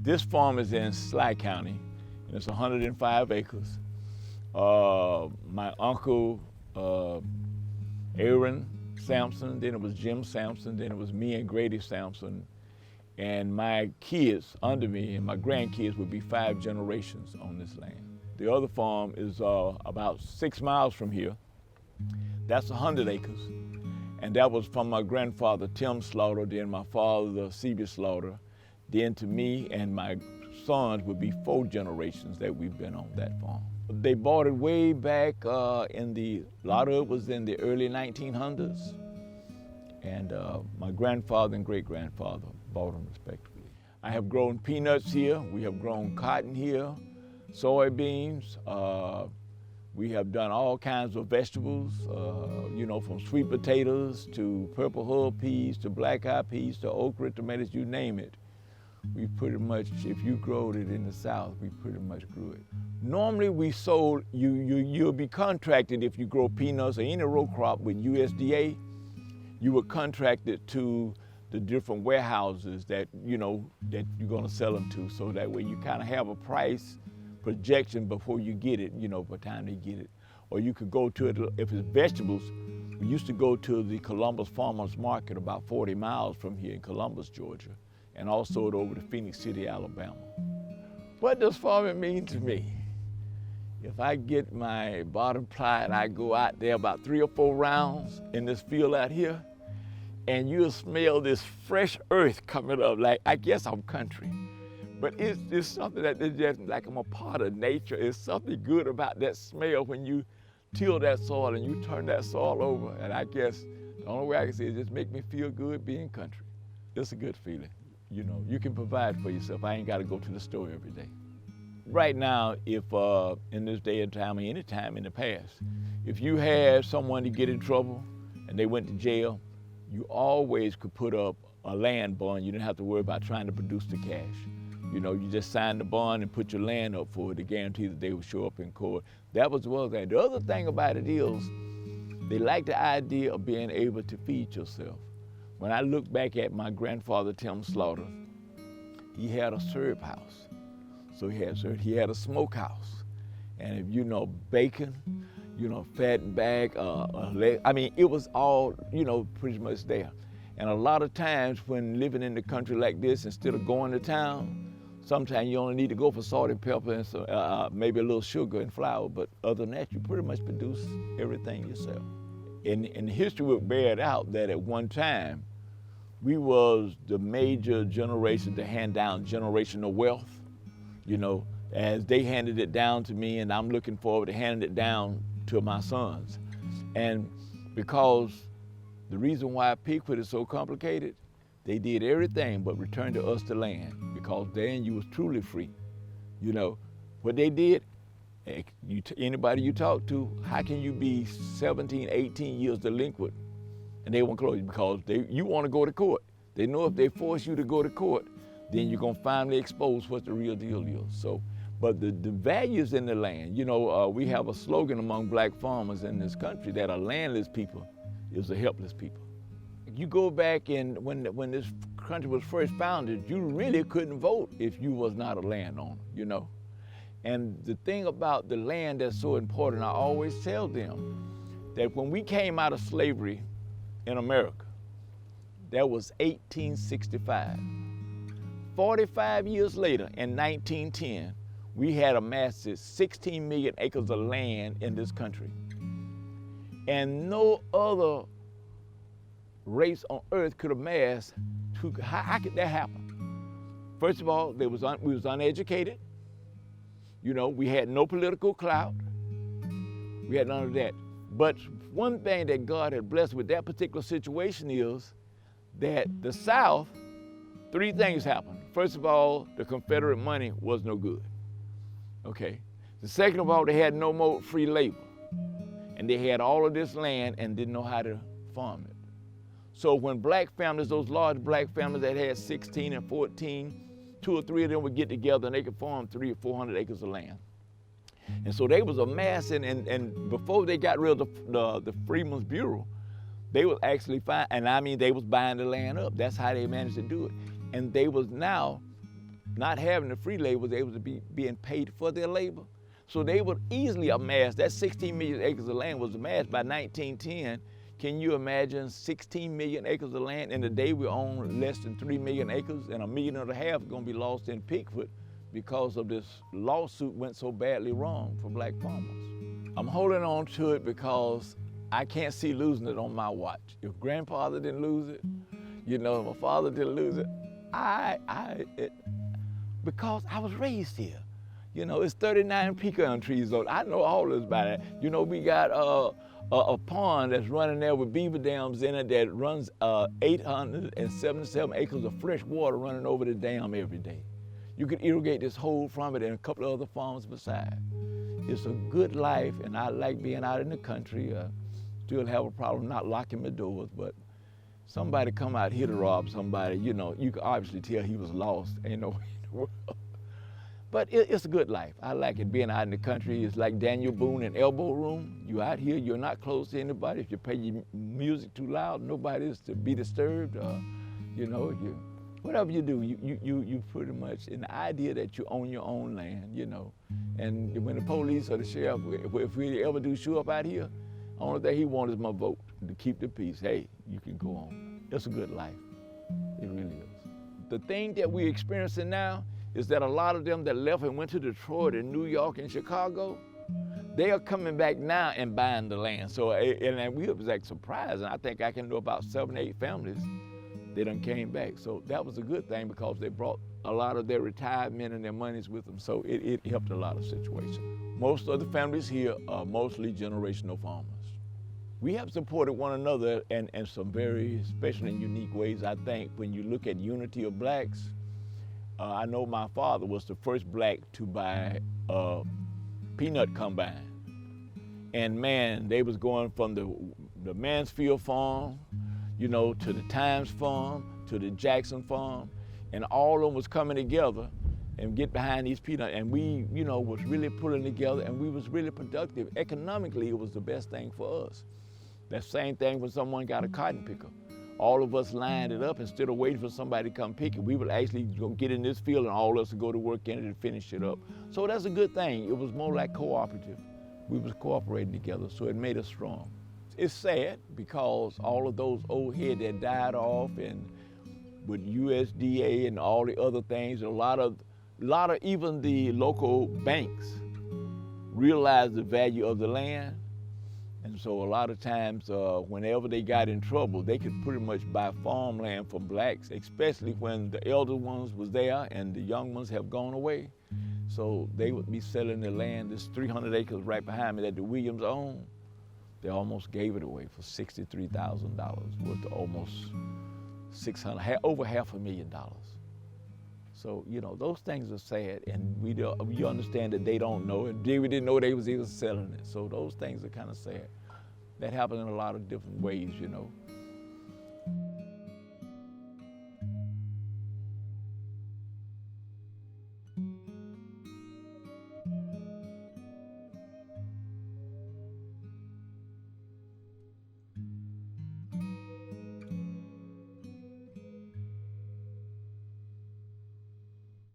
This farm is in Sly County, and it's 105 acres. My uncle, Aaron Sampson, then it was Jim Sampson, then it was me and Grady Sampson, and my kids under me and my grandkids would be 5 generations on this land. The other farm is about 6 miles from here. That's 100 acres. And that was from my grandfather, Tim Slaughter, then my father, C.B. Slaughter. Then to me and my sons would be 4 generations that we've been on that farm. They bought it way back a lot of it was in the early 1900s. And my grandfather and great-grandfather bought them respectively. I have grown peanuts here. We have grown cotton here, soybeans. We have done all kinds of vegetables, you know, from sweet potatoes to purple hull peas to black-eyed peas to okra, tomatoes, you name it. We pretty much, if you growed it in the South, we pretty much grew it. Normally we sold, you'll be contracted if you grow peanuts or any row crop with USDA, you were contracted to the different warehouses that, you know, that you're gonna sell them to, so that way you kind of have a price projection before you get it, you know, by the time they get it. Or you could go to it, if it's vegetables, we used to go to the Columbus Farmers Market about 40 miles from here in Columbus, Georgia, and also over to Phoenix City, Alabama. What does farming mean to me? If I get my bottom ply and I go out there about 3 or 4 rounds in this field out here, and you'll smell this fresh earth coming up, like, I guess I'm country. But it's something that is just like I'm a part of nature. It's something good about that smell when you till that soil and you turn that soil over. And I guess the only way I can say it is just make me feel good being country. It's a good feeling. You know, you can provide for yourself. I ain't got to go to the store every day. Right now, if in this day and time or any time in the past, if you had someone to get in trouble and they went to jail, you always could put up a land bond. You didn't have to worry about trying to produce the cash. You know, you just signed the bond and put your land up for it to guarantee that they would show up in court. That was one thing. The other thing about it is, they like the idea of being able to feed yourself. When I look back at my grandfather, Tim Slaughter, he had a syrup house. So he had a smokehouse. And if you know bacon, you know, fat bag, I mean, it was all, you know, pretty much there. And a lot of times when living in the country like this, instead of going to town, sometimes you only need to go for salt and pepper and so, maybe a little sugar and flour, but other than that, you pretty much produce everything yourself. And history would bear it out that at one time, we was the major generation to hand down generational wealth, you know, as they handed it down to me, and I'm looking forward to handing it down to my sons. And because the reason why Pigford is so complicated, they did everything but return to us the land, because then you was truly free. You know, what they did, anybody you talk to, how can you be 17, 18 years delinquent and they won't close you? Because you want to go to court. They know if they force you to go to court, then you're gonna finally expose what the real deal is. So, but the values in the land, you know, we have a slogan among black farmers in this country that a landless people is a helpless people. You go back in when this country was first founded, you really couldn't vote if you was not a landowner, you know. And the thing about the land that's so important, I always tell them that when we came out of slavery in America, that was 1865. 45 years later, in 1910, we had amassed 16 million acres of land in this country. And no other race on earth could amass. How could that happen? First of all, we was uneducated. You know, we had no political clout. We had none of that. But one thing that God had blessed with that particular situation is that the South, 3 things happened. First of all, the Confederate money was no good. Okay. The second of all, they had no more free labor. And they had all of this land and didn't know how to farm it. So when black families, those large black families that had 16 and 14, 2 or 3 of them would get together and they could farm 300 or 400 acres of land. And so they was amassing, and before they got rid of the Freedmen's Bureau, they was actually fine, and I mean they was buying the land up. That's how they managed to do it. And they was now not having the free labor was able to be being paid for their labor. So they would easily amass, that 16 million acres of land was amassed by 1910. Can you imagine 16 million acres of land in the day we own less than 3 million acres, and 1.5 million is gonna be lost in Pigford because of this lawsuit went so badly wrong for black farmers. I'm holding on to it because I can't see losing it on my watch. If grandfather didn't lose it, you know, my father didn't lose it, because I was raised here. You know, it's 39 pecan trees on. I know all this about it. You know, we got a pond that's running there with beaver dams in it that runs 877 acres of fresh water running over the dam every day. You could irrigate this whole from it and a couple of other farms beside. It's a good life, and I like being out in the country. Still have a problem not locking my doors, but somebody come out here to rob somebody, you know, you can obviously tell he was lost. Ain't no way in the world. But it's a good life. I like it. Being out in the country is like Daniel Boone in Elbow Room. You out here, you're not close to anybody. If you play your music too loud, nobody is to be disturbed. You know, whatever you do, you pretty much, in the idea that you own your own land, you know. And when the police or the sheriff, if we ever do show up out here, only thing he wants is my vote to keep the peace. Hey, you can go on. It's a good life. It really is. The thing that we're experiencing now is that a lot of them that left and went to Detroit and New York and Chicago, they are coming back now and buying the land. So, and we was like surprised, and I think I can know about 7 or 8 families that done came back. So that was a good thing because they brought a lot of their retirement and their monies with them. So it helped a lot of situations. Most of the families here are mostly generational farmers. We have supported one another in some very special and unique ways. I think when you look at unity of blacks, I know my father was the first black to buy a peanut combine. And man, they was going from the Mansfield farm, you know, to the Times farm, to the Jackson farm, and all of them was coming together and get behind these peanuts. And we, you know, was really pulling together, and we was really productive. Economically, it was the best thing for us. That same thing when someone got a cotton picker. All of us lined it up instead of waiting for somebody to come pick it. We would actually go get in this field and all of us would go to work in it and finish it up. So that's a good thing. It was more like cooperative. We was cooperating together, so it made us strong. It's sad because all of those old heads that died off, and with USDA and all the other things, a lot of even the local banks realized the value of the land. And so a lot of times, whenever they got in trouble, they could pretty much buy farmland for blacks, especially when the elder ones was there and the young ones have gone away. So they would be selling their land. This 300 acres right behind me that the Williams own, they almost gave it away for $63,000, worth of almost over $500,000. So, you know, those things are sad, and you understand that they don't know, and David didn't know they was even selling it. So those things are kind of sad. That happened in a lot of different ways, you know.